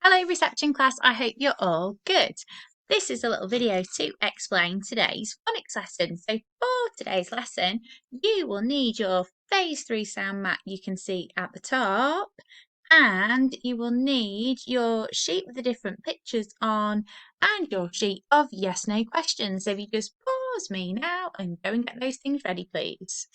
Hello reception class, I hope you're all good. This is a little video to explain today's phonics lesson. So for today's lesson, you will need your phase 3 sound mat you can see at the top, and you will need your sheet with the different pictures on and your sheet of yes/no questions. So if you just pause me now and go and get those things ready, please.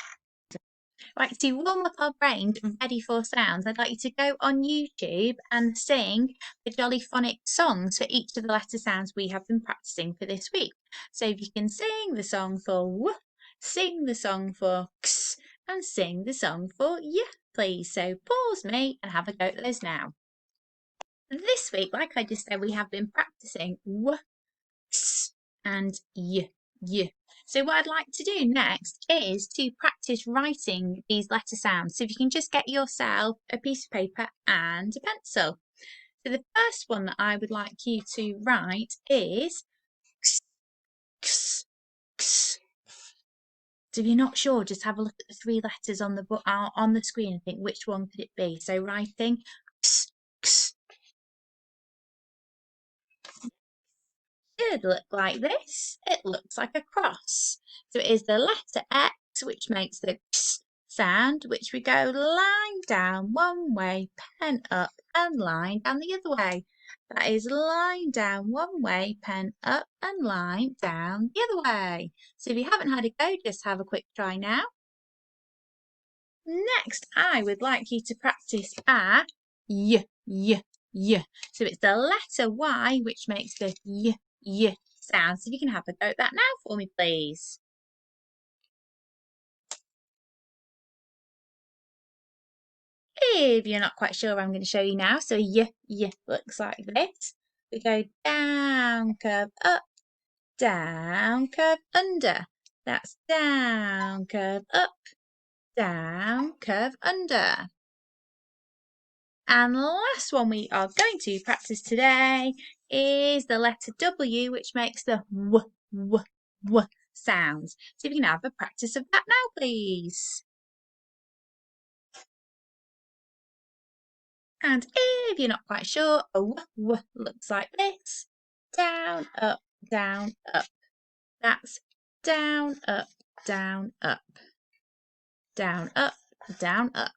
Right, to warm up our brains ready for sounds, I'd like you to go on YouTube and sing the Jolly Phonics songs for each of the letter sounds we have been practicing for this week. So if you can sing the song for W, sing the song for X, and sing the song for Y, please. So pause me and have a go at those now. This week, like I just said, we have been practicing W, X, and Y. So what I'd like to do next is to practice writing these letter sounds. So if you can just get yourself a piece of paper and a pencil. So the first one that I would like you to write is X, X, X. So if you're not sure, just have a look at the three letters on the screen and think which one could it be. So writing X, X. Should look like this. It looks like a cross. So it is the letter X which makes the X sound, which we go line down one way, pen up, and line down the other way. That is line down one way, pen up, and line down the other way. So if you haven't had a go, just have a quick try now. Next, I would like you to practice a Y. So it's the letter Y which makes the Y sound. So if you can have a go at that now for me, please. If you're not quite sure, I'm going to show you now. So Y looks like this. We go down, curve up, down, curve under. That's down, curve up, down, curve under. And the last one we are going to practice today is the letter W, which makes the W sounds. So if you can have a practice of that now, please. And if you're not quite sure, a W looks like this. Down, up, down, up. That's down, up, down, up. Down, up, down, up.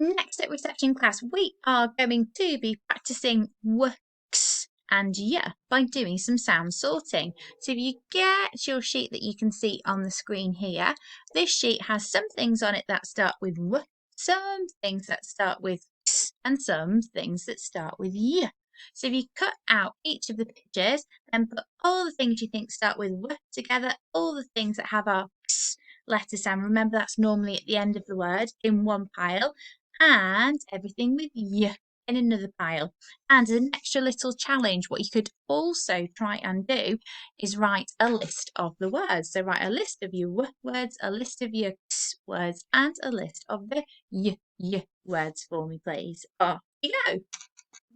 Next at reception class, we are going to be practicing W, X, and Y by doing some sound sorting. So if you get your sheet that you can see on the screen here, this sheet has some things on it that start with W, some things that start with X, and some things that start with Y. So if you cut out each of the pictures and put all the things you think start with W together, all the things that have our X letter sound, remember that's normally at the end of the word, in one pile, and everything with Y in another pile. And as an extra little challenge, what you could also try and do is write a list of the words. So write a list of your W words, a list of your X words, and a list of the Y words for me, please. Off you go.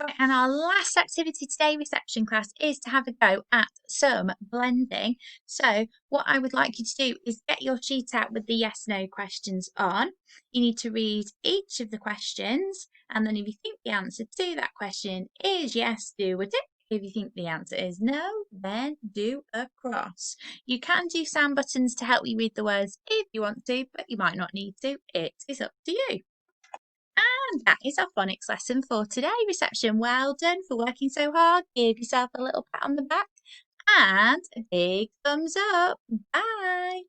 Right, and our last activity today, reception class, is to have a go at some blending. So what I would like you to do is get your sheet out with the yes/no questions on. You need to read each of the questions, and then if you think the answer to that question is yes, do a tick. If you think the answer is no, then do a cross. You can do sound buttons to help you read the words if you want to, but you might not need to. It is up to you. And that is our phonics lesson for today, reception. Well done for working so hard. Give yourself a little pat on the back and a big thumbs up. Bye.